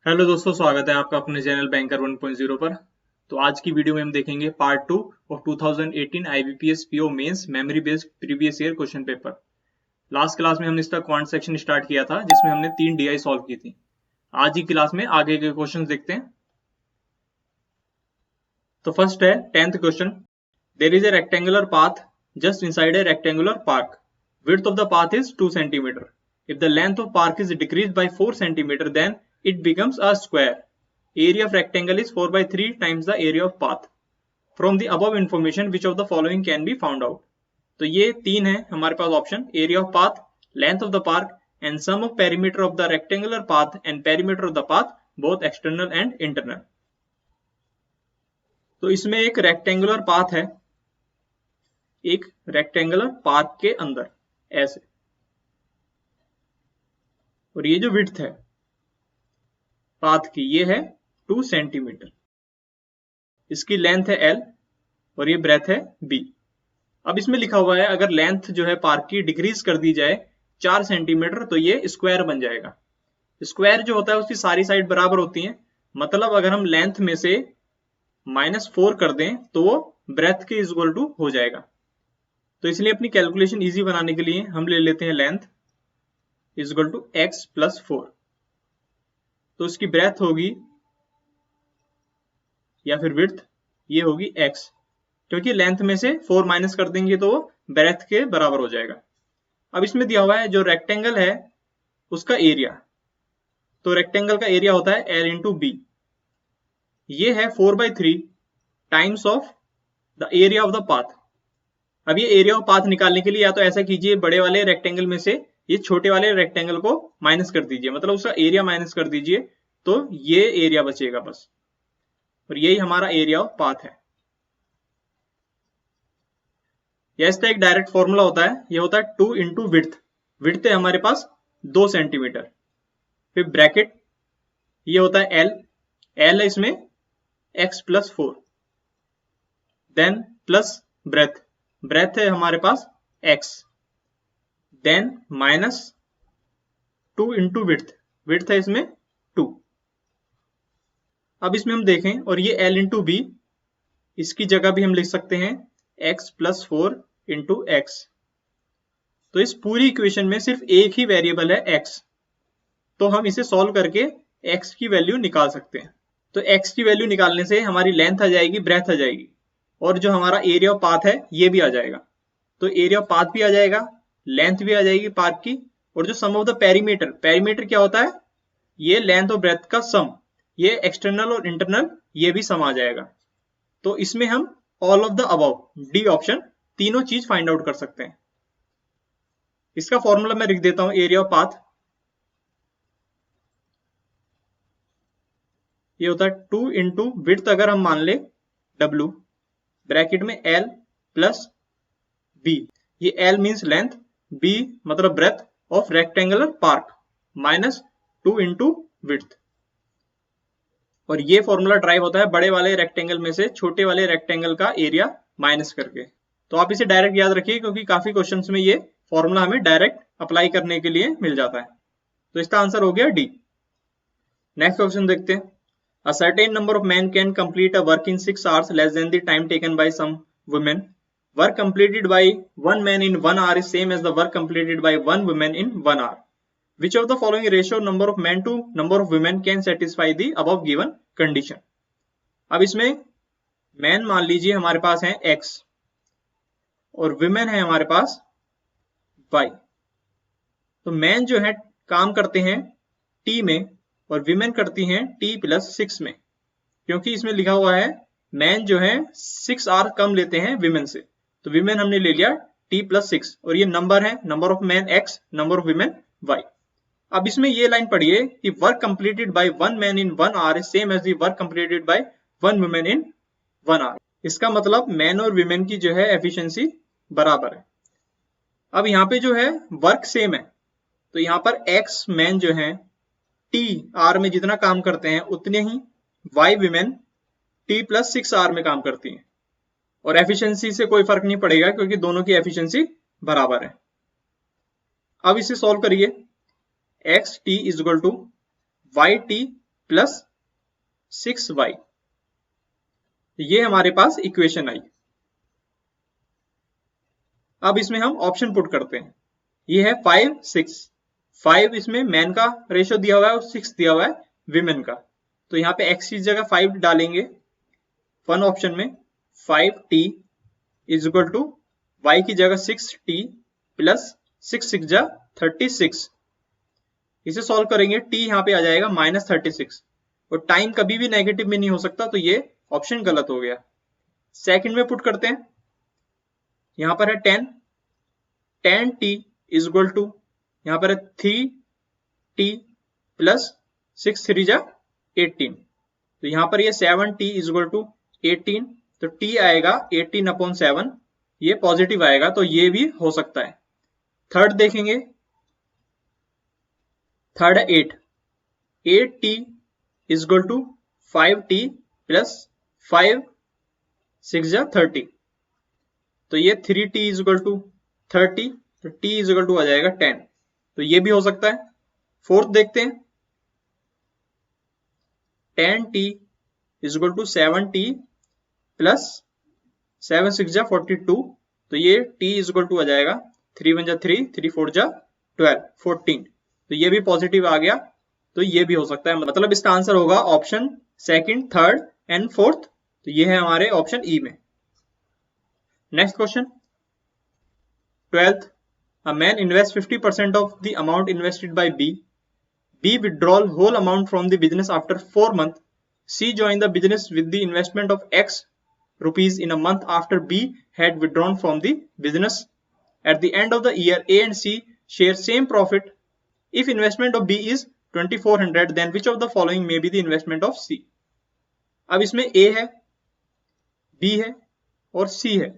Hello दोस्तों, स्वागत है आपका अपने चैनल बैंकर 1.0 पर। तो आज की वीडियो में हम देखेंगे part 2 of 2018 IBPS PO mains memory based previous year question paper. Last class में हमने इसका क्वांट सेक्शन स्टार्ट किया था जिसमें हमने 3 डीआई सॉल्व की थी। आज की क्लास में आगे के क्वेश्चन देखते हैं। तो फर्स्ट है 10th question. There is a rectangular path just inside a rectangular park. Width of the path is 2 cm. If the length of park is decreased by 4 cm, then it becomes a square. Area of rectangle is 4 by 3 times the area of path. From the above information, which of the following can be found out? तो ये तीन है हमारे पास option: area of path, length of the park and sum of perimeter of the rectangular path and perimeter of the path both external and internal. तो इसमें एक rectangular path है, एक रेक्टेंगुलर पार्क के अंदर ऐसे, और ये जो विड्थ है पाथ की ये है 2 सेंटीमीटर, इसकी लेंथ है L और ये ब्रेथ है B। अब इसमें लिखा हुआ है अगर लेंथ जो है पार्क की डिक्रीज कर दी जाए 4 सेंटीमीटर तो ये स्क्वायर बन जाएगा। स्क्वायर जो होता है उसकी सारी साइड बराबर होती हैं, मतलब अगर हम लेंथ में से -4 कर दें तो वो ब्रेथ के इक्वल टू हो जाएगा। तो इसलिए अपनी कैलकुलेशन इजी बनाने के लिए हम ले लेते हैं लेंथ इक्वल टू x + 4। तो उसकी ब्रेथ होगी या फिर विड्थ ये होगी x, क्योंकि लेंथ में से 4 माइनस कर देंगे तो वो ब्रेथ के बराबर हो जाएगा। अब इसमें दिया हुआ है जो रेक्टेंगल है उसका एरिया, तो रेक्टेंगल का एरिया होता है L × B। ये है 4/3 times of the area of the path. अब ये एरिया ऑफ पाथ निकालने के लिए या तो ऐसा कीजिए, बड़े वाले रेक्टेंगल में से ये छोटे वाले रेक्टेंगल को माइनस कर दीजिए, मतलब उसका एरिया माइनस कर दीजिए, तो ये एरिया बचेगा बस, और यही हमारा एरिया ऑफ पाथ है। इसका एक डायरेक्ट फॉर्मूला होता है, ये होता है 2 × विड्थ। विड्थ है हमारे पास 2 सेंटीमीटर, फिर ब्रैकेट ये होता है L है इसमें x + 4, देन प्लस ब्रेथ है हमारे पास x, देन -2 × विड्थ है इसमें 2। अब इसमें हम देखें और ये L × B, इसकी जगह भी हम लिख सकते हैं x + 4 × x। तो इस पूरी इक्वेशन में सिर्फ एक ही वेरिएबल है x, तो हम इसे सॉल्व करके x की वैल्यू निकाल सकते हैं। तो x की वैल्यू निकालने से हमारी लेंथ आ जाएगी, ब्रेथ आ जाएगी, और जो हमारा एरिया ऑफ पाथ है ये भी आ जाएगा। तो एरिया ऑफ पाथ भी आ जाएगा, लेंथ भी आ जाएगी पार्क की, और जो सम ऑफ द पेरीमीटर क्या होता है, ये लेंथ और ब्रेथ का सम, ये एक्सटर्नल और इंटरनल ये भी सम आ जाएगा। तो इसमें हम all of the above D option तीनों चीज फाइंड आउट कर सकते हैं। इसका फॉर्मूला मैं लिख देता हूं, एरिया ऑफ पाथ ये होता है 2 × विड्थ, अगर हम मान ले W, ब्रैकेट में L + B। ये L मींस लेंथ, B मतलब breadth of rectangular park, -2 × width. और ये फॉर्मूला ड्राइव होता है बड़े वाले रेक्टेंगल में से छोटे वाले रेक्टेंगल का एरिया माइनस करके। तो आप इसे डायरेक्ट याद रखिए, क्योंकि काफी क्वेश्चंस में ये फॉर्मूला हमें डायरेक्ट अप्लाई करने के लिए मिल जाता है। तो इसका आंसर हो गया डी। नेक्स्ट क्वेश्चन देखते हैं। A certain number of men can complete a work in 6 hours less than the time taken by some women. Work completed by one man in 1 hour is same as the work completed by one woman in 1 hour. Which of the following ratio number of men to number of women can satisfy the above given condition? अब इसमें man मान लीजिए हमारे पास है x और women है हमारे पास y। तो मैन जो है काम करते हैं t में और विमेन करती हैं t + 6 में, क्योंकि इसमें लिखा हुआ है मैन जो है 6 आवर कम लेते हैं विमेन से, तो विमेन हमने ले लिया t + 6, और ये नंबर है, number of man x, number of women y। अब इसमें ये लाइन पढ़िए कि work completed by one man in 1 hour is same as the work completed by one woman in 1 hour। इसका मतलब मैन और विमेन की जो है एफिशिएंसी बराबर है। अब यहाँ पे जो है वर्क सेम है, तो यहाँ पर x मैन जो है t आर में जितना काम करते हैं उतने ही y विमेन t + 6 आर में काम करती हैं, और एफिशिएंसी से कोई फर्क नहीं पड़ेगा क्योंकि दोनों की एफिशिएंसी बराबर है। अब इसे सॉल्व करिए, X T is equal to Y T plus 6y। ये हमारे पास इक्वेशन आई। अब इसमें हम ऑप्शन पुट करते हैं। ये है 5 6। 5 इसमें मैन का रेशियो दिया हुआ है और 6 दिया हुआ है विमेन का। तो यहाँ पे x की जगह 5 डालेंगे वन ऑप्शन में। 5t is equal to y की जगह 6t प्लस 6 6 जा 36। इसे सॉल्व करेंगे, t यहाँ पे आ जाएगा -36 और टाइम कभी भी नेगेटिव में नहीं हो सकता, तो ये ऑप्शन गलत हो गया। सेकंड में पुट करते हैं। यहाँ पर है 10t इज इक्वल टू यहाँ पर है 3t प्लस 6 3 जा 18। तो यहाँ पर ये 7t इज इक्वल टू 18, तो t आएगा 18/7, ये पॉजिटिव आएगा, तो ये भी हो सकता है। थर्ड देखेंगे, थर्ड है 8t is equal to 5t plus 5 6 जा 30। तो ये 3t इज इक्वल टू 30, तो t इज इक्वल टू आ जाएगा 10, तो ये भी हो सकता है। फोर्थ देखते हैं, 10t is equal to 7t plus 7 6 जा 42। तो ये t इज इक्वल टू आ जाएगा 3 1 जा 3 3 4 जा 12 14। तो ये भी पॉजिटिव आ गया, तो ये भी हो सकता है। मतलब इसका आंसर होगा option second, third and fourth. तो ये है हमारे ऑप्शन ई में। Next question, 12th, a man invests 50% of the amount invested by B. B withdraws whole amount from the business after 4 months. C joined the business with the investment of X rupees in a month after B had withdrawn from the business. At the end of the year, A and C share same profit. If investment of B is 2400, then which of the following may be the investment of C? अब इसमें A है, B है और C है।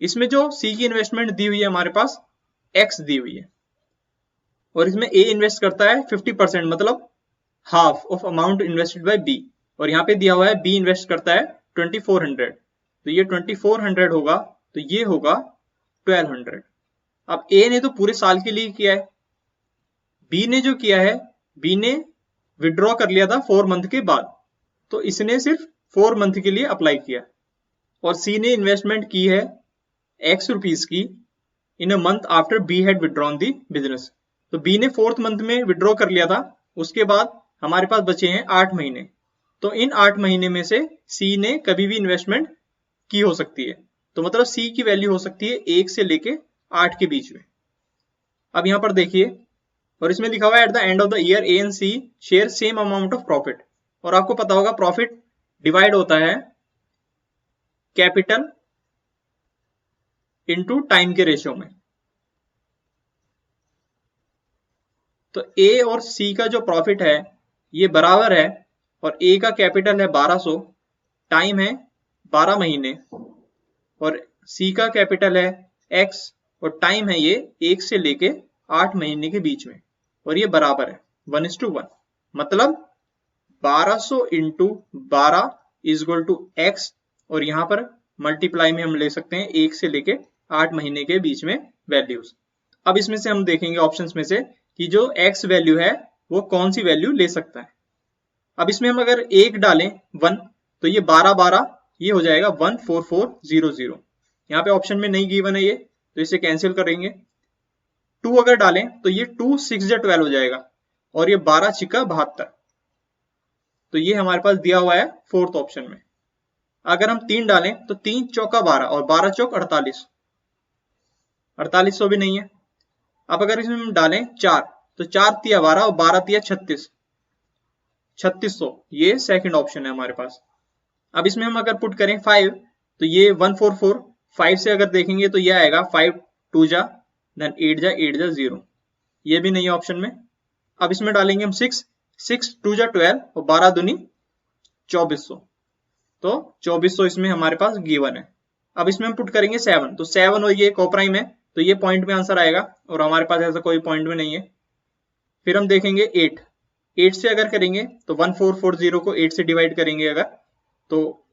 इसमें जो C की investment दी हुई है हमारे पास X दी हुई है, और इसमें A इन्वेस्ट करता है 50%, मतलब half of amount invested bye B, और यहाँ पे दिया हुआ है B इन्वेस्ट करता है 2400। तो ये 2400 होगा, तो ये होगा 1200। अब A ने तो पूरे साल के लिए किया है, B ने जो किया है, B ने विड्रॉ कर लिया था 4 मंथ के बाद, तो इसने सिर्फ 4 मंथ के लिए अप्लाई किया। और C ने इन्वेस्टमेंट की है X रुपीज की in a month after B had withdrawn the business. तो B ने 4th मंथ में विड्रॉ कर लिया था, उसके बाद हमारे पास बचे हैं 8 महीने। तो इन 8 महीने में से C ने कभी भी इन्वेस्टमेंट की हो सकती है, तो मतलब C की वैल्यू हो सकती है 1 से लेके 8 के बीच में। अब यहाँ पर देखिए, और इसमें लिखा हुआ है at the end of the year A and C share same amount of profit. और आपको पता होगा प्रॉफिट डिवाइड होता है कैपिटल इनटू टाइम के रेशियो में। तो A और C का जो प्रॉफिट है ये बराबर है, और A का कैपिटल है 1200, टाइम है 12 महीने, और C का कैपिटल है X और टाइम है ये 1 से लेके 8 महीने के बीच में, और ये बराबर है 1:1। मतलब 1200 into 12 is equal to X, और यहाँ पर मल्टीप्लाई में हम ले सकते हैं 1 से लेके 8 महीने के बीच में वैल्यूज। अब इसमें से हम देखेंगे ऑप्शंस में से कि जो X वैल्यू है वो कौन सी वैल्यू ले सकता है। अब इसमें हम अगर 1 डालें 1, तो ये 12 12 ये हो जाएगा 14400। यहाँ पे ऑप्शन में नहीं गिवन है ये, तो इसे कैंसिल करेंगे। 2 अगर डालें तो ये 2 6 जा 12 हो जाएगा, और ये 12 छिक्का 72। तो ये हमारे पास दिया हुआ है 4th ऑप्शन में। अगर हम 3 डालें तो 3 चौका 12 और 12 चौक 48, 4800 भी नहीं है। अब अगर इसमें हम डालें 4, तो 4 तिया 12 और 12 तिया 36, 3600, ये सेकंड ऑप्शन है हमारे पास। अब इसमें हम अगर पुट करें 5, तो ये 144, 5 से अगर देखेंगे तो ये आएगा 5 2 जा, देन 8 जा 8 जा 0, ये भी नहीं है ऑप्शन में। अब इसमें डालेंगे हम 6, 6 2 जा 12 और 12 दूनी 2400, तो 2400 इसमें हमारे पास गिवन है। अब इसमें हम पुट करेंगे 7, तो 7 और ये कोप्राइम है, तो ये पॉइंट में आंसर आएगा, और हमारे पास ऐसा कोई पॉइंट में नहीं है। फिर हम देखेंगे 8 से अगर करेंगे तो 1440 को 8 से डिवाइड करेंगे अगर, तो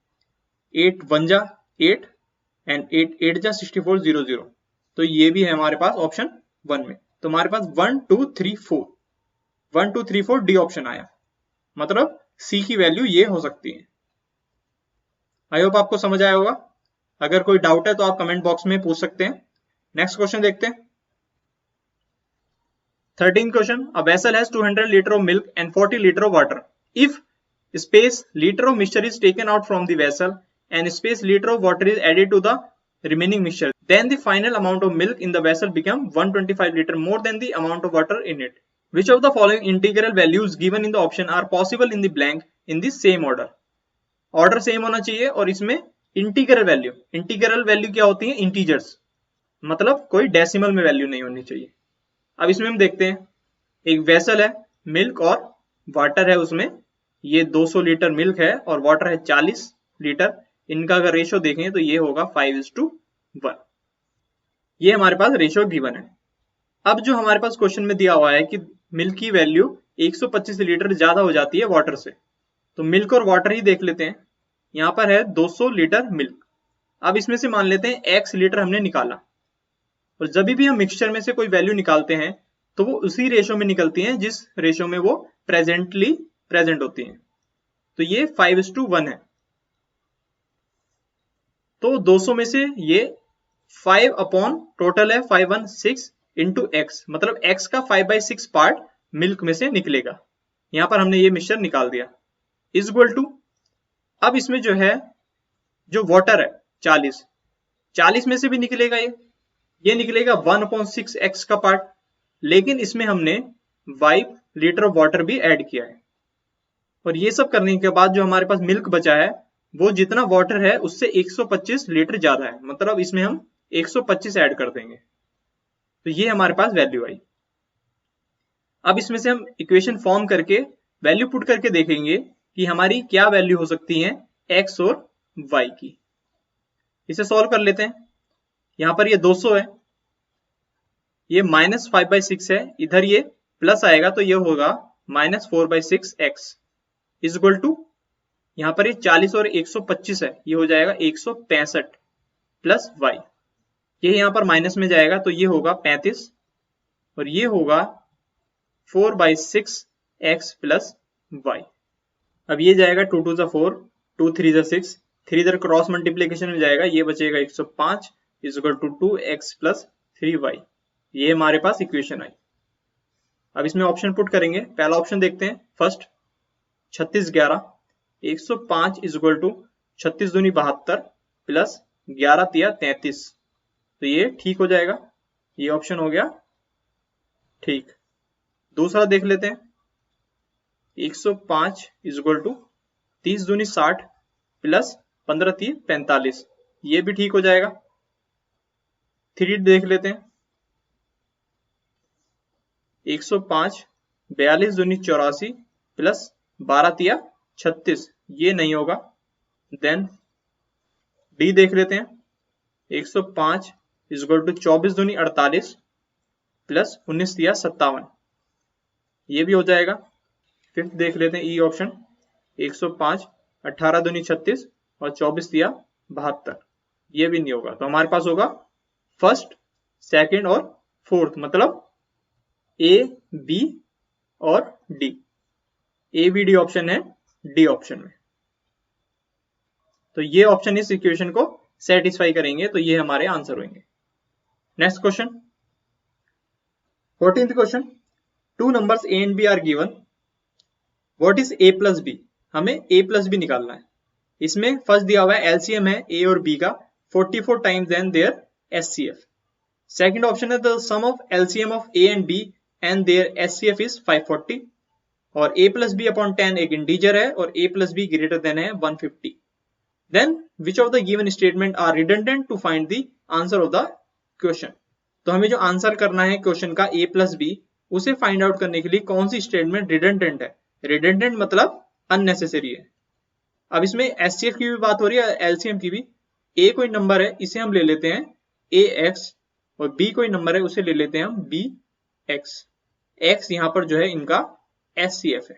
8 1 जा 8 एंड 8 जा 6400, तो ये भी है हमारे पास ऑप्शन 1 में। तो हमारे पास 1 2 3 4 डी ऑप्शन आया। मतलब C की वैल्यू ये हो सकती है। आई होप आपको समझ आया होगा। अगर कोई डाउट है तो आप कमेंट बॉक्स में पूछ सकते हैं। नेक्स्ट क्वेश्चन देखते हैं। 13th question. A vessel has 200 liter of milk and 40 liter of water. If space liter of mixture is taken out from the vessel and space liter of water is added to the remaining mixture, then the final amount of milk in the vessel become 125 liter more than the amount of water in it. Which of the following integral values given in the option are possible in the blank in the same order? Order same होना चाहिए और इसमें integral value क्या होती है? Integers, मतलब कोई decimal में वैल्यू नहीं होनी चाहिए। अब इसमें हम देखते हैं, एक वेसल है, मिल्क और वाटर है, उसमें ये 200 लीटर मिल्क है और वाटर है 40 लीटर। इनका अगर रेशियो देखें तो ये होगा 5:1। ये हमारे पास रेशियो गिवन है। अब जो हमारे पास क्वेश्चन में दिया हुआ है कि मिल्क की वैल्यू 125 लीटर ज्यादा हो जाती है वाटर से, तो मिल्क और वाटर ही देख लेते हैं। यहाँ पर है 200 लीटर मिल्क। अब इसमें से मान लेते हैं x लीटर हमने निकाला, और जब भी हम मिक्सचर में से कोई वैल्यू निकालते हैं तो वो उसी रेशियो में निकलती हैं जिस रेशियो में वो प्रेजेंट होती हैं। तो ये 5:1 है। तो 200 में से ये 5 अपॉन टोटल है 516 इंटू एक्स, मतलब x का 5/6 पार्ट मिल्क में से निकलेगा। यहां पर हमने ये मिक्सचर निकाल दिया, इज इक्वल टू, अब इसमें जो है जो वाटर है 40 में से भी निकलेगा, ये निकलेगा 1/6 का पार्ट, लेकिन इसमें हमने 5 लीटर ऑफ वाटर भी ऐड किया है। और ये सब करने के बाद जो हमारे पास मिल्क बचा है वो जितना वाटर है उससे 125 लीटर ज्यादा है, मतलब इसमें हम 125 ऐड कर देंगे, तो ये हमारे पास वैल्यू आई। अब इसमें से हम इक्वेशन फॉर्म करके वैल्यू पुट करके देखेंगे कि हमारी क्या वैल्यू हो सकती है x और y की। इसे सॉल्व कर लेते हैं। यहां पर ये 200 है, ये -5/6 है, इधर ये प्लस आएगा तो ये होगा -4/6x इज इक्वल टू, यहां पर ये 40 और 125 है, ये हो जाएगा 165 प्लस y, ये यहां पर माइनस में जाएगा तो ये होगा 35 और ये होगा 4/6x प्लस y। अब ये जाएगा 2 2 4, 2 3 6, 3 इधर क्रॉस मल्टीप्लीकेशन में जाएगा, ये बचेगा 105 is equal to 2x plus 3y। ये हमारे पास इक्वेशन आई। अब इसमें ऑप्शन पुट करेंगे। पहला ऑप्शन देखते हैं, फर्स्ट 36 11, 105 इज इक्वल टू 36 दूनी 72 प्लस 11 तिया 33, तो ये ठीक हो जाएगा, ये ऑप्शन हो गया ठीक। दूसरा देख लेते हैं, 105 इज इक्वल टू 30 दूनी 60 प्लस 15 3 45, ये भी ठीक हो जाएगा। 3 देख लेते हैं, 105 42 दूनी 84 प्लस 12 तिया 36, ये नहीं होगा। देन डी देख लेते हैं, 105 इज इक्वल टू 24 दूनी 48 प्लस 19 तिया 57, ये भी हो जाएगा। फिफ्थ देख लेते हैं, ई ऑप्शन, 105 18 दूनी 36 और 24 तिया 72, ये भी नहीं होगा। तो हमारे पास होगा फर्स्ट, सेकंड और फोर्थ, मतलब ए बी और D. A B D option है डी ऑप्शन में, तो ये ऑप्शन इस इक्वेशन को सेटिस्फाई करेंगे, तो ये हमारे आंसर होंगे। Next question, 14th question, 2 numbers a and b are given, what is a plus b? हमें a plus b निकालना है। इसमें फर्स्ट दिया हुआ है एलसीएम है a और b का 44 times than their SCF। Second option है the sum of LCM of a and b and their SCF is 540, और a plus b upon 10 एक इंटीजर है और a plus b greater than है 150। Then which of the given statement are redundant to find the answer of the question? तो हमें जो answer करना है क्वेश्चन का a plus b, उसे फाइंड आउट करने के लिए कौन सी स्टेटमेंट रिडंडेंट है। रिडंडेंट मतलब अननेसेसरी है। अब इसमें एचसीएफ की भी बात हो रही है, एलसीएम की भी। ए कोई नंबर है, इसे हम ले लेते हैं ax, और b कोई नंबर है, उसे ले लेते हैं हम bx। x यहाँ पर जो है इनका एचसीएफ है।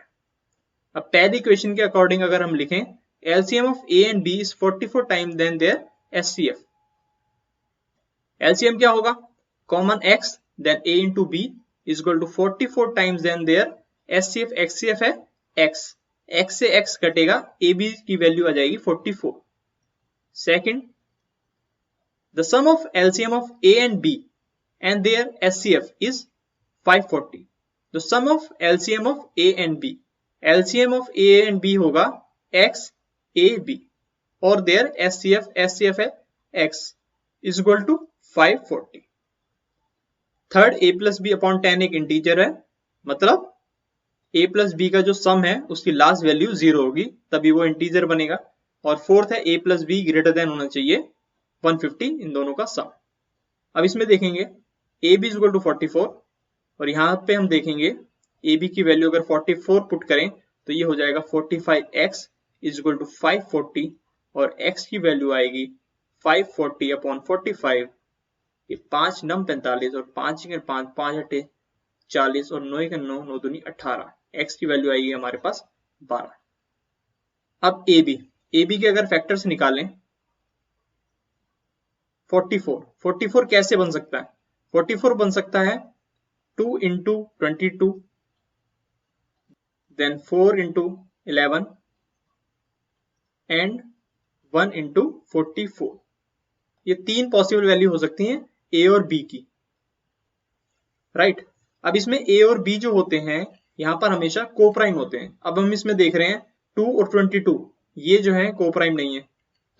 अब पहली इक्वेशन के अकॉर्डिंग अगर हम लिखें, LCM of a and b is 44 time then their HCF. LCM क्या होगा, common x then a into b is equal to 44 times then their SCF, XCF है x, x से x कटेगा, ए बी की value आ जाएगी 44। Second, the sum of LCM of A and B and their HCF is 540। The sum of LCM of A and B, LCM of A and B होगा x a b और their HCF है x is equal to 540। Third, a plus B upon 10 एक integer है, मतलब a plus B का जो सम है उसकी लास्ट वैल्यू 0 होगी, तभी वो इंटीजर बनेगा। और फोर्थ है a plus be greater than होना चाहिए 150, इन दोनों का सम। अब इसमें देखेंगे a b is equal to 44 और यहाँ पे हम देखेंगे a b की वैल्यू अगर 44 पुट करें तो ये हो जाएगा 45x इज इक्वल टू 540 और x की वैल्यू आएगी 540 अपॉन 45, ये 5 नम 45 और 5 5 5 अठे 40 और 9 9 9 दूनी 18, x की वैल्यू आएगी हमारे पास 12। अब ए बी के अगर फैक्टर्स निकालें 44 कैसे बन सकता है? 44 बन सकता है 2 into 22 then 4 into 11 and 1 into 44। ये 3 पॉसिबल वैल्यू हो सकती हैं ए और बी की, राइट। अब इसमें ए और बी जो होते हैं यहाँ पर हमेशा कोप्राइम होते हैं। अब हम इसमें देख रहे हैं 2 और 22, ये जो है कोप्राइम नहीं है,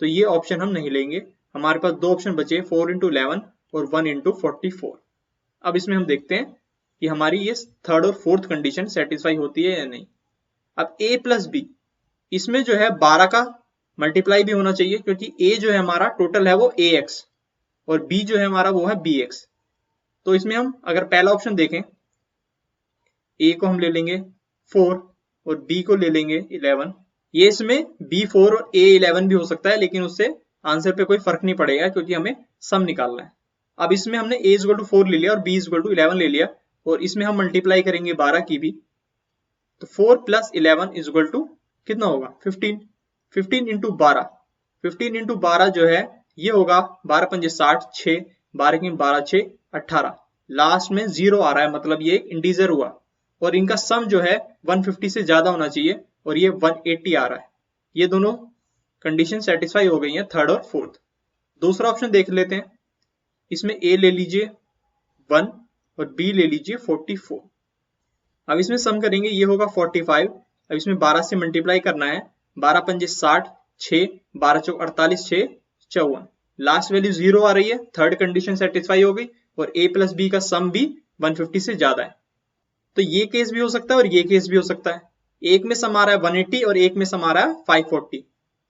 तो ये ऑप्शन हम नहीं लेंगे। हमारे पास दो ऑप्शन बचे, 4 इंटू 11 और 1 इंटू 44। अब इसमें हम देखते हैं कि हमारी ये थर्ड और फोर्थ कंडीशन सेटिस्फाई होती है या नहीं। अब a प्लस बी, इसमें जो है 12 का मल्टीप्लाई भी होना चाहिए, क्योंकि a जो है हमारा टोटल है वो ax और b जो है हमारा वो है bx। तो इसमें हम अगर पहला ऑप्शन देखें, a को हम ले लेंगे 4 और b को ले लेंगे 11। ये इसमें b4 और a11 भी हो सकता है, लेकिन उससे आंसर पे कोई फर्क नहीं पड़ेगा क्योंकि हमें सम निकालना है। अब इसमें हमने a इक्वल टू 4 ले लिया और b इक्वल टू 11 ले लिया और इसमें हम मल्टीप्लाई करेंगे 12 की भी, तो 4 प्लस 11 इज इक्वल टू कितना होगा 15। 15 इंटू 12, 15 इंटू 12 जो है ये होगा 12 पंजे 60, 6 12 की 12 6 18, लास्ट में 0 आ रहा है, मतलब ये इंटीजर हुआ और इनका सम जो है 150 से ज्यादा होना चाहिए और ये 180 आ रहा है। ये दोनों कंडीशन सेटिस्फाई हो गई हैं, थर्ड और फोर्थ। दूसरा ऑप्शन देख लेते हैं, इसमें a ले लीजिए 1 और b ले लीजिए 44। अब इसमें सम करेंगे, ये होगा 45। अब इसमें 12 से मल्टीप्लाई करना है, 12 पंजे 60, 6 12 चौक 48, 6 54, लास्ट वैल्यू 0 आ रही है, थर्ड कंडीशन सेटिस्फाई हो गई और a प्लस बी का सम भी 150 से ज्यादा है। तो ये केस भी हो सकता है और ये केस भी हो सकता है। एक में सम आ रहा है 180 और एक में सम आ रहा है 540।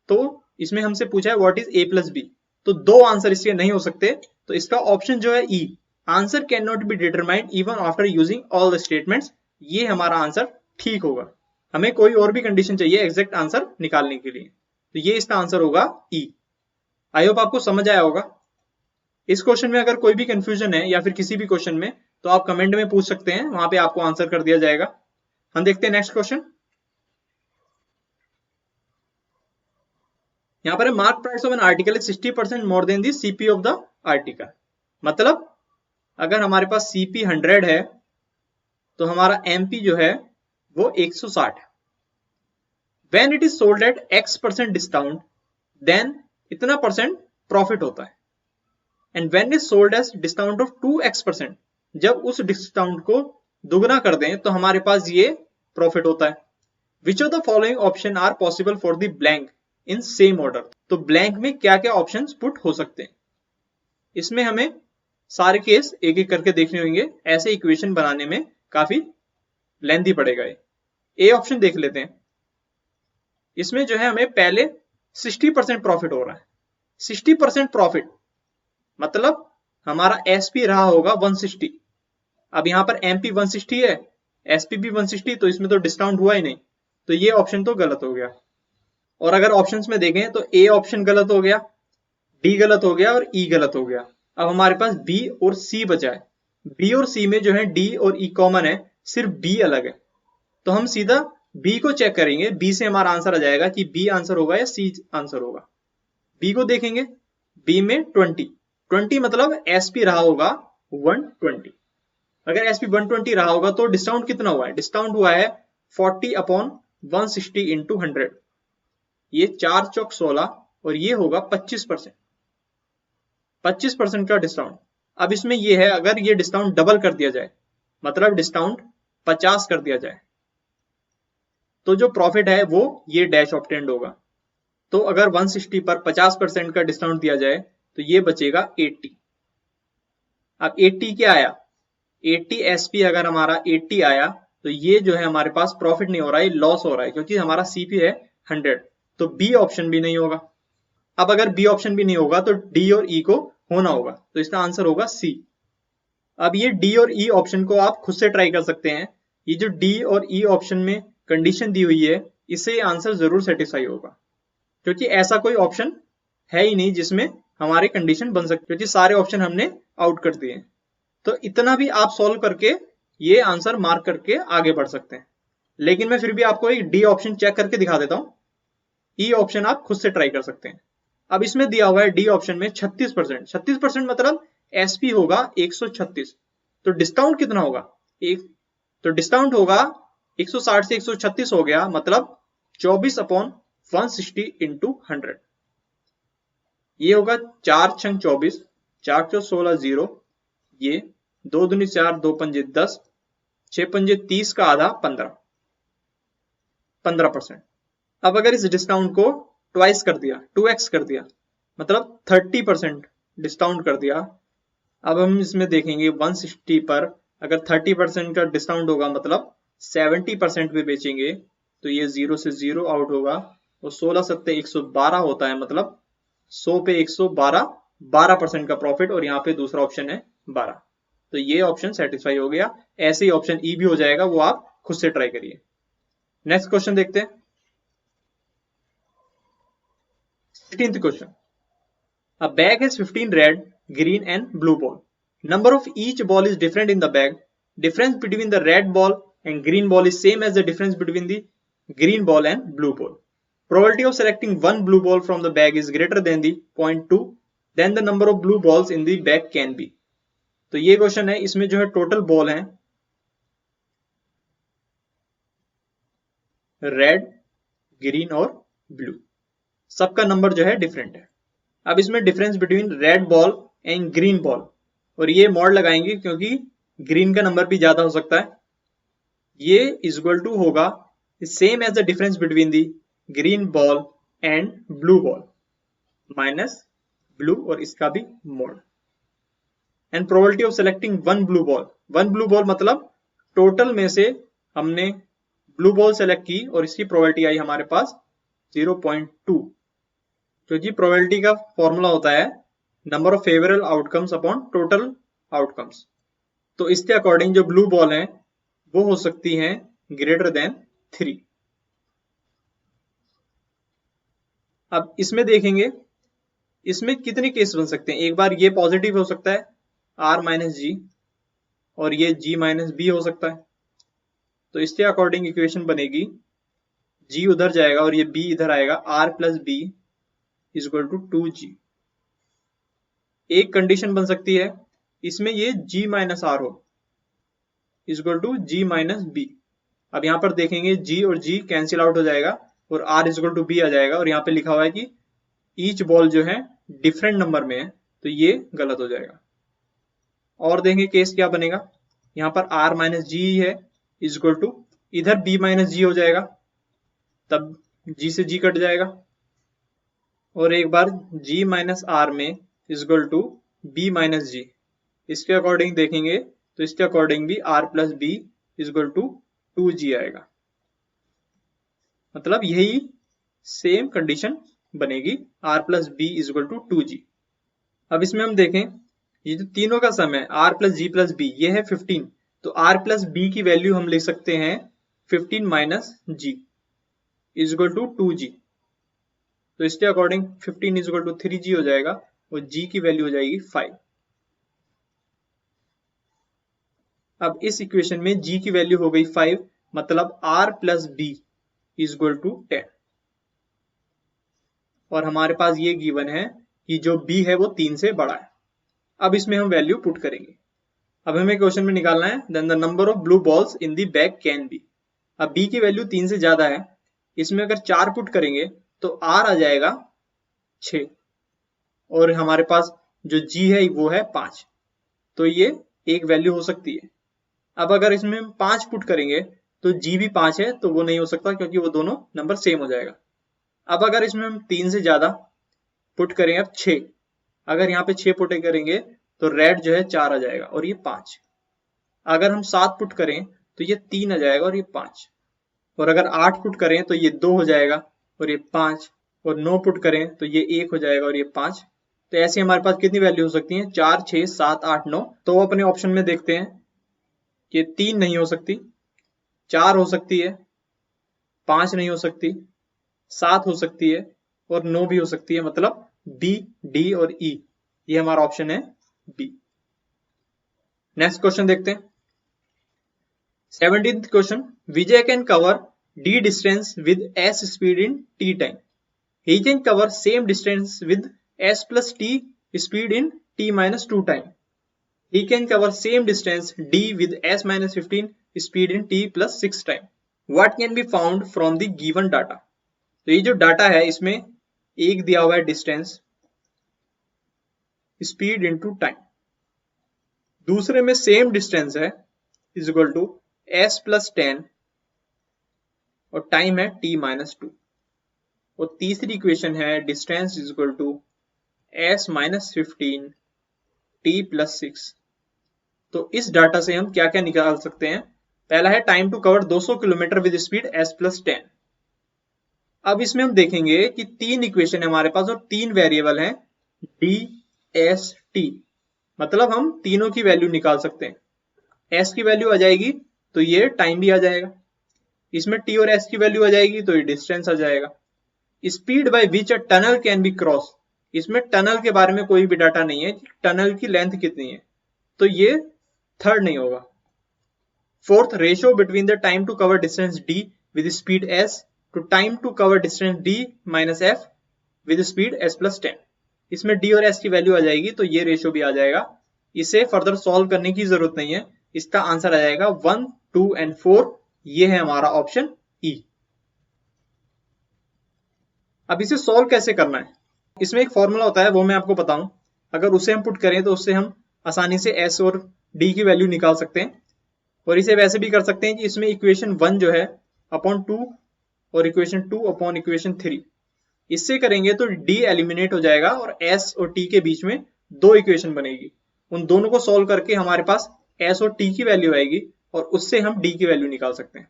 तो इसमें हमसे पूछा है what is a plus B, तो दो आंसर इसके नहीं हो सकते। तो इसका ऑप्शन जो है E, answer can not be determined even after using all the statements, ये हमारा आंसर ठीक होगा। हमें कोई और भी कंडीशन चाहिए एग्जैक्ट आंसर निकालने के लिए, तो ये इसका आंसर होगा ई। आई होप आपको समझ आया होगा। इस क्वेश्चन में अगर कोई भी कंफ्यूजन है या फिर किसी भी क्वेश्चन में, तो आप कमेंट में पूछ सकते हैं, वहां पे आपको आंसर कर दिया जाएगा। हम देखते हैं नेक्स्ट क्वेश्चन। यहाँ पर mark price of an article is 60% more than the CP of the article. मतलब अगर हमारे पास सीपी 100 है तो हमारा एमपी जो है वो 160 है। When it is sold at x% discount then इतना परसेंट प्रॉफिट होता है। And when is sold at discount of 2x%, जब उस डिस्काउंट को दुगना कर दें तो हमारे पास ये प्रॉफिट होता है। Which of the following option are possible for the blank in same order. तो ब्लैंक में क्या क्या ऑप्शंस पुट हो सकते हैं, इसमें हमें सारे केस एक एक करके देखने होंगे, ऐसे इक्वेशन बनाने में काफी लेंथी पड़ेगा। ए ऑप्शन देख लेते हैं। इसमें जो है हमें पहले 60% प्रॉफिट हो रहा है। 60% प्रॉफिट मतलब हमारा एसपी रहा होगा 160। अब यहां पर एमपी 160 है, एसपी भी 160, तो इसमें तो डिस्काउंट हुआ ही नहीं, तो ये ऑप्शन तो गलत हो गया। और अगर ऑप्शंस में देखें तो ए ऑप्शन गलत हो गया, डी गलत हो गया और ई गलत हो गया। अब हमारे पास बी और सी बचा है। बी और सी में जो है डी और ई कॉमन है, सिर्फ बी अलग है, तो हम सीधा बी को चेक करेंगे। बी से हमारा आंसर आ जाएगा कि बी आंसर होगा या सी आंसर होगा। बी को देखेंगे, बी में 20 मतलब एसपी रहा होगा 120। अगर एसपी 120 रहा होगा तो डिस्काउंट कितना हुआ है, डिस्काउंट हुआ है 40 अपॉन 160 इंटू 100, ये 4 चौक 16 और ये होगा 25%, 25% का डिस्काउंट। अब इसमें ये है, अगर ये डिस्काउंट डबल कर दिया जाए, मतलब डिस्काउंट 50 कर दिया जाए, तो जो प्रॉफिट है वो ये डैश ऑब्टेन्ड होगा। तो अगर 160 पर 50% का डिस्काउंट दिया जाए तो ये बचेगा 80। अब 80 क्या आया, 80 एसपी अगर हमारा 80 आया तो ये जो है हमारे पास प्रॉफिट नहीं हो रहा है, लॉस हो रहा है, क्योंकि हमारा सीपी है 100, तो बी ऑप्शन भी नहीं होगा। अब अगर बी ऑप्शन भी नहीं होगा तो डी और ई को होना होगा, तो इसका आंसर होगा सी। अब ये डी और ई ऑप्शन को आप खुद से ट्राई कर सकते हैं। ये जो डी और ई ऑप्शन में कंडीशन दी हुई है, इससे ये आंसर जरूर सेटिस्फाई होगा, क्योंकि ऐसा कोई ऑप्शन है ही नहीं जिसमें हमारी कंडीशन बन सकती, क्योंकि सारे ऑप्शन हमने आउट कर दिए। तो इतना भी आप सॉल्व करके ये आंसर मार्क करके आगे बढ़ सकते हैं। लेकिन मैं फिर भी आपको एक डी ऑप्शन चेक करके दिखा देता हूं। ई ऑप्शन आप खुद से ट्राई कर सकते हैं। अब इसमें दिया हुआ है डी ऑप्शन में 36%, 36% मतलब एसपी होगा 136, तो डिस्काउंट कितना होगा, एक, तो डिस्काउंट होगा 160 से 136 हो गया, मतलब 24/160 इंटू 100, ये होगा 4 छंग 24, 4 चौ 16 0, ये 2 दूनी 4, 2 पंजे 10, 6 पंजे 30 का आधा 15%। अब अगर इस डिस्काउंट को ट्वाइस कर दिया, 2x कर दिया, मतलब 30% डिस्काउंट कर दिया। अब हम इसमें देखेंगे 160 पर अगर 30% का डिस्काउंट होगा, मतलब 70% पे बेचेंगे, तो ये 0 से 0 आउट होगा, और 16 सत्ते 112 होता है, मतलब 100 पे 112, 12% का प्रॉफिट, और यहाँ पे दूसरा ऑप्शन है 12, तो ये ऑप्शन सेटिस्फाई हो गया। ऐसे ही ऑप्शन ई भी हो जाएगा, वो आप खुद से ट्राई करिए। नेक्स्ट क्वेश्चन देखते हैं, 15th question. A bag has 15 red, green and blue ball. Number of each ball is different in the bag. Difference between the red ball and green ball is same as the difference between the green ball and blue ball. Probability of selecting one blue ball from the bag is greater than the 0.2. Then the number of blue balls in the bag can be. तो ये question है, इसमें जो है total ball है red, green और blue, सबका number जो है डिफरेंट है। अब इसमें difference between red ball and green ball, और ये मॉड लगाएंगे क्योंकि ग्रीन का नंबर भी ज्यादा हो सकता है। ये इक्वल टू होगा same as the difference between the green ball and blue ball minus blue, और इसका भी mod. And probability of selecting one blue ball मतलब टोटल में से हमने ब्लू बॉल सेलेक्ट की और इसकी प्रोबेबिलिटी आई हमारे पास 0.2, क्योंकि प्रोबेबिलिटी का फॉर्मूला होता है number of favourable outcomes upon total outcomes. तो इसके अकॉर्डिंग जो ब्लू बॉल है वो हो सकती है ग्रेटर देन 3। अब इसमें देखेंगे इसमें कितने केस बन सकते हैं। एक बार ये पॉजिटिव हो सकता है r माइनस जी, और ये g माइनस बी हो सकता है। तो इसके अकॉर्डिंग इक्वेशन बनेगी g उधर जाएगा और ये b इधर आएगा, r plus B is equal to 2g। एक कंडीशन बन सकती है इसमें ये g माइनस आर हो is equal to g minus B. अब यहाँ पर देखेंगे g और g कैंसिल आउट हो जाएगा और r is equal to b आ जाएगा, और यहाँ पे लिखा हुआ है कि ईच बॉल जो है डिफरेंट नंबर में है, तो ये गलत हो जाएगा। और देखेंगे केस क्या बनेगा, यहाँ पर r माइनस जी है इज इक्वल टू इधर b माइनस जी हो जाएगा, तब g से g कट जाएगा, और एक बार g माइनस आर में is equal to b minus g. इसके अकॉर्डिंग देखेंगे तो इसके अकॉर्डिंग भी r plus B is equal to 2g आएगा, मतलब यही सेम कंडीशन बनेगी, r plus B is equal to 2g। अब इसमें हम देखें ये जो तीनों का सम है r plus G plus B, ये है 15, तो r प्लस बी की वैल्यू हम लिख सकते हैं 15 minus G is equal to 2g। तो इसके according 15 is equal to 3g हो जाएगा और g की वैल्यू हो जाएगी 5। अब इस इक्वेशन में g की वैल्यू हो गई 5, मतलब r plus B is equal to 10, और हमारे पास ये गिवन है कि जो b है वो 3 से बड़ा है। अब इसमें हम वैल्यू पुट करेंगे। अब हमें क्वेश्चन में निकालना है then the number of blue balls in the bag can be. अब b की वैल्यू 3 से ज्यादा है, इसमें अगर 4 पुट करेंगे तो r आ जाएगा 6 और हमारे पास जो g है वो है 5, तो ये एक वैल्यू हो सकती है। अब अगर इसमें हम 5 पुट करेंगे तो g भी 5 है, तो वो नहीं हो सकता क्योंकि वो दोनों नंबर सेम हो जाएगा। अब अगर इसमें हम 3 से ज्यादा पुट करेंगे, अब 6, अगर यहाँ पे 6 पुट करेंगे तो रेड जो है 4 आ जाएगा और ये 5। अगर हम 7 पुट करें तो ये 3 आ जाएगा और ये 5, और अगर 8 पुट करें तो ये 2 हो जाएगा और ये 5, और 9 पुट करें तो ये 1 हो जाएगा और ये 5। तो ऐसे हमारे पास कितनी वैल्यू हो सकती है? 4, 6, 7, 8, 9। तो अपने ऑप्शन में देखते हैं कि 3 नहीं हो सकती, 4 हो सकती है, 5 नहीं हो सकती, 7 हो सकती है और 9 भी हो सकती है, मतलब बी, डी और ई, ये हमारा ऑप्शन है बी। नेक्स्ट क्वेश्चन देखते हैं। 17th question, Vijay can cover d distance with s speed in t time. He can cover same distance with s plus t speed in t minus 2 time. He can cover same distance d with s minus 15 speed in t plus 6 time. What can be found from the given data? तो ये जो data है इसमें एक दिया हुआ है distance, speed into time, दूसरे में सेम डिस्टेंस है is equal to s plus 10 और टाइम है t माइनस 2, और तीसरी इक्वेशन है distance is equal to s minus 15 t plus 6। तो इस डाटा से हम क्या क्या निकाल सकते हैं? पहला है time to cover 200 kilometre with speed s plus 10। अब इसमें हम देखेंगे कि 3 इक्वेशन है हमारे पास और 3 वेरिएबल हैं d, s, t, मतलब हम तीनों की वैल्यू निकाल सकते हैं। s की वैल्यू आ जाएगी तो ये टाइम भी आ जाएगा, इसमें t और s की वैल्यू आ जाएगी तो ये डिस्टेंस आ जाएगा। Speed by which a tunnel can be cross, इसमें टनल के बारे में कोई भी डाटा नहीं है कि टनल की लेंथ कितनी है, तो ये थर्ड नहीं होगा। Fourth, ratio between the time to cover distance d with speed s to time to cover distance d minus f with speed s plus 10, इसमें d और s की वैल्यू आ जाएगी तो ये रेशियो भी आ जाएगा। इसे फर्दर सॉल्व करने की जरूरत नहीं है, इसका आंसर आ जाएगा 1, 2 एंड 4, ये है हमारा ऑप्शन ई। अब इसे सॉल्व कैसे करना है? इसमें एक फॉर्मूला होता है, वो मैं आपको बताऊं, अगर उसे हम पुट करें तो उससे हम आसानी से s और d की वैल्यू निकाल सकते हैं। और इसे वैसे भी कर सकते हैं कि इसमें इक्वेशन 1 जो है अपॉन 2 और इक्वेशन 2 अपॉन इक्वेशन 3, इससे करेंगे तो d एलिमिनेट हो जाएगा और s और t के बीच में 2 इक्वेशन बनेगी। उन दोनों को सॉल्व करके हमारे पास s और t की वैल्यू आएगी और उससे हम d की वैल्यू निकाल सकते हैं।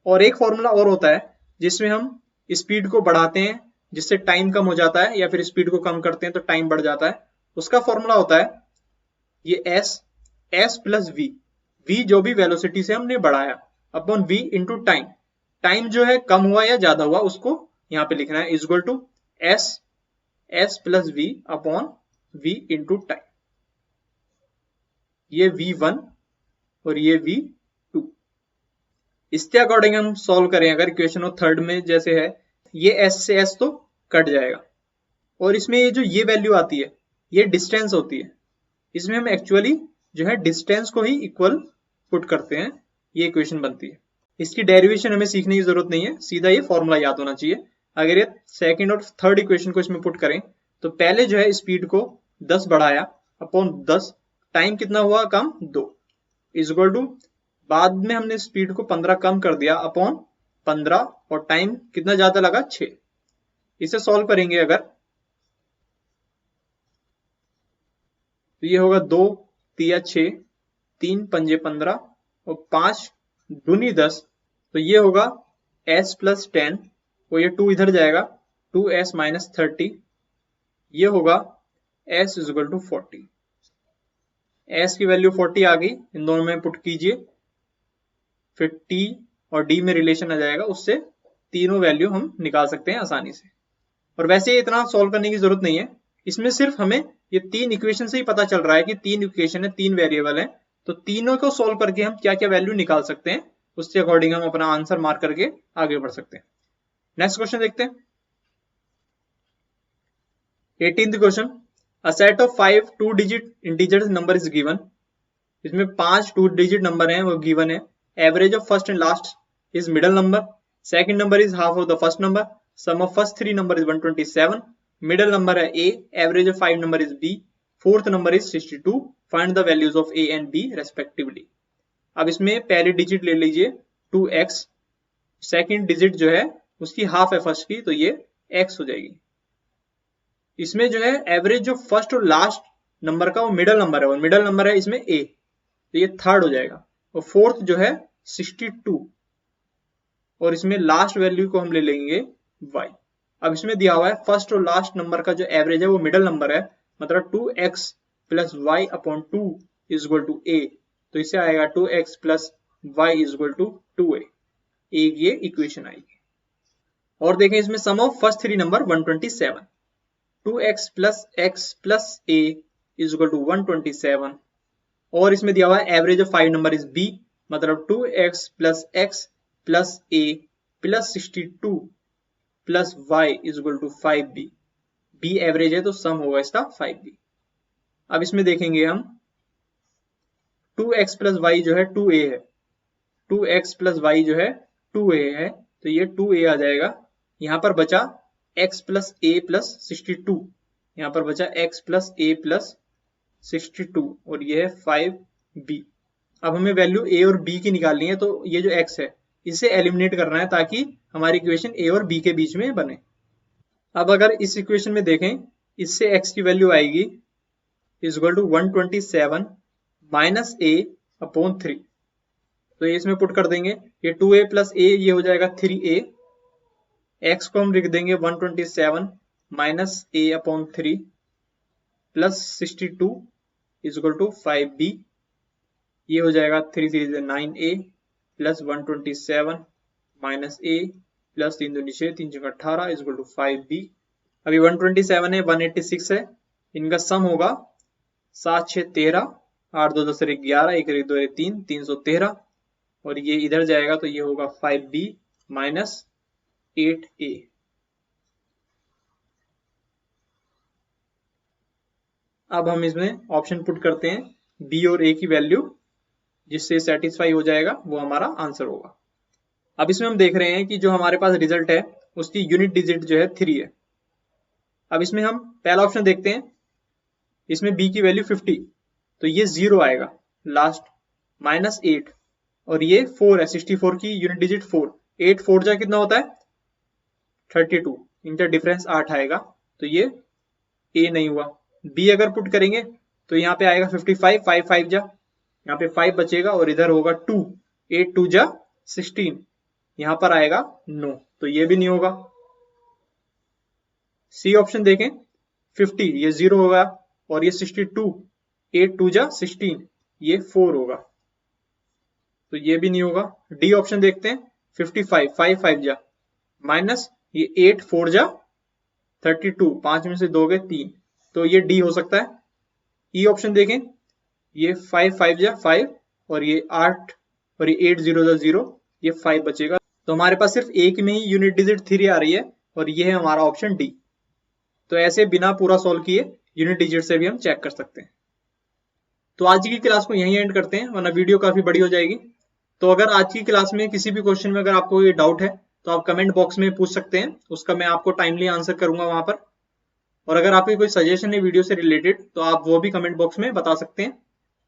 और एक फॉर्मूला और होता है जिसमें हम स्पीड को बढ़ाते हैं जिससे टाइम कम हो जाता है, या फिर स्पीड को कम करते हैं तो टाइम बढ़ जाता है। उसका फॉर्मूला होता है ये s प्लस v जो भी वेलोसिटी से हमने बढ़ाया upon v into time, time जो है कम हुआ या ज्यादा हुआ उसको यहाँ पे लिखना है, is equal to s plus v upon v into time, ये v1 और ये v2। इसके अकॉर्डिंग हम सॉल्व करें, अगर इक्वेशन और थर्ड में जैसे है, ये s से s तो कट जाएगा और इसमें ये जो ये वैल्यू आती है ये डिस्टेंस होती है, इसमें हम एक्चुअली जो है डिस्टेंस को ही इक्वल पुट करते हैं, ये इक्वेशन बनती है। इसकी डेरिवेशन हमें सीखने की जरूरत नहीं है, सीधा ये फॉर्मूला याद होना चाहिए। अगर ये सेकंड और थर्ड इक्वेशन को इसमें पुट करें तो पहले जो है स्पीड को 10 बढ़ाया अपॉन 10, टाइम कितना हुआ कम 2, इज इक्वल टू बाद में हमने स्पीड को 15 कम कर दिया अपॉन 15 और टाइम कितना ज्यादा लगा 6। इसे सॉल्व करेंगे अगर तो ये होगा 2 तिया 6, 3 पंजे 15 और 5 दूनी 10, तो ये होगा s प्लस 10 और ये 2 इधर जाएगा 2s माइनस 30, ये होगा s is equal to 40। s की वैल्यू 40 आ गई, इन दोनों में पुट कीजिए, फिर t और d में रिलेशन आ जाएगा, उससे तीनों वैल्यू हम निकाल सकते हैं आसानी से। और वैसे इतना सॉल्व करने की जरूरत नहीं है, इसमें सिर्फ हमें ये 3 इक्वेशन से ही पता चल रहा है कि 3 इक्वेशन है, 3 वेरिएबल है, तो तीनों को सॉल्व करके हम क्या क्या वैल्यू निकाल सकते हैं, उसके अकॉर्डिंग हम अपना आंसर मार्क करके आगे बढ़ सकते हैं। नेक्स्ट क्वेश्चन देखते हैं। 18th question, a set of 5 2 digit integer number is given, इसमें 5 2 डिजिट नंबर हैं वो गिवन है, average of first and last is middle number, second number is half of the first number, sum of first three number is 127, middle number है a, average of 5 number is b, fourth number is 62, find the values of a and b respectively. अब इसमें पहली digit ले लीजिए 2x, second digit जो है उसकी half है फर्स्ट की, तो ये x हो जाएगी। इसमें जो है एवरेज जो फर्स्ट और लास्ट नंबर का वो मिडल नंबर है, वो मिडल नंबर है इसमें a, तो ये थर्ड हो जाएगा। और फोर्थ जो है 62 और इसमें लास्ट वैल्यू को हम ले लेंगे y। अब इसमें दिया हुआ है फर्स्ट और लास्ट नंबर का जो एवरेज है वो मिडल नंबर है, मतलब 2x plus y upon 2 is equal to a, तो इससे आएगा 2x plus y is equal to 2a, एक ये इक्वेशन आएगी। और देखें इसमें sum of first three number 127, 2x plus x plus a is equal to 127, और इसमें दिया हुआ है average of 5 number is b, मतलब 2x plus x plus a plus 62 plus y is equal to 5b, b average है तो सम होगा इसका 5b। अब इसमें देखेंगे हम 2x प्लस y जो है 2a है, 2x प्लस y जो है 2a है, तो ये 2a आ जाएगा। यहाँ पर बचा x प्लस a प्लस 62, यहाँ पर बचा x प्लस a प्लस 62 और ये है 5b। अब हमें वैल्यू a और b की निकालनी है, तो ये जो x है इसे एलिमिनेट करना है ताकि हमारी इक्वेशन a और b के बीच में बने। अब अगर इस इक्वेशन में देखें, इससे x की वैल्यू आएगी is equal to 127 minus a upon 3, तो ये इसमें पुट कर देंगे, ये 2a प्लस a ये हो जाएगा 3a, x को हम लिख देंगे 127 minus a upon 3 plus 62 is equal to 5b, ये हो जाएगा 3 3 से 9a plus 127 minus a plus 3 2 6 3 6 18 is equal to 5b। अभी 127 है, 186 है, इनका सम होगा 7 6 13, 8 2 10 11, 1 1 2 3, 313, और ये इधर जाएगा तो ये होगा 5b माइनस 8a। अब हम इसमें ऑप्शन पुट करते हैं b और a की वैल्यू, जिससे सेटिस्फाई हो जाएगा, वो हमारा आंसर होगा। अब इसमें हम देख रहे हैं कि जो हमारे पास रिजल्ट है उसकी यूनिट डिजिट जो है 3 है। अब इसमें हम पहला ऑप्शन देखते हैं, इसमें b की वैल्यू 50, तो ये 0 आएगा लास्ट, माइनस 8, और ये 4 है, 64 की यूनिट डिजिट 4, 8 4 जा कितना होता है 32, इनका डिफरेंस 8 आएगा, तो ये a नहीं हुआ। b अगर पुट करेंगे तो यहाँ पे आएगा 55, 5 5 जा, यहाँ पे 5 बचेगा और इधर होगा 2, 8 2 जा 16, यहाँ पर आएगा 9, तो ये भी नहीं होगा। सी ऑप्शन देखें, 50 ये 0 होगा, और ये 62, 8 2 जा 16, ये 4 होगा, तो ये भी नहीं होगा। डी ऑप्शन देखते हैं, 55 5 5 जा माइनस ये 8 4 जा 32, 5 में से 2 गए 3, तो ये डी हो सकता है। ई ऑप्शन देखें, ये 5 5 जा 5, और ये 8 और ये 8 0 जा 0, ये 5 बचेगा, तो हमारे पास सिर्फ एक में ही यूनिट डिजिट 3 आ रही है, और ये है हमारा ऑप्शन डी। तो ऐसे बिना पूरा सॉल्व किए यूनिट डिजिट से भी हम चेक कर सकते हैं। तो आज की क्लास को यहीं एंड करते हैं, वरना वीडियो काफी बड़ी हो जाएगी। तो अगर आज की क्लास में किसी भी क्वेश्चन में अगर आपको ये डाउट है तो आप कमेंट बॉक्स में पूछ सकते हैं, उसका मैं आपको टाइमली आंसर करूंगा वहां पर। और अगर आपके कोई सजेशन है वीडियो से रिलेटेड तो आप वो भी कमेंट बॉक्स में बता सकते हैं।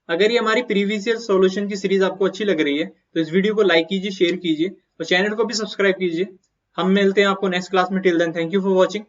अगर ये हमारी प्रीवियस ईयर सॉल्यूशन की सीरीज आपको अच्छी लग रही है तो इस वीडियो को लाइक कीजिए, शेयर कीजिए और चैनल को भी सब्सक्राइब कीजिए। हम मिलते हैं आपको नेक्स्ट क्लास में। Till then thank you for watching.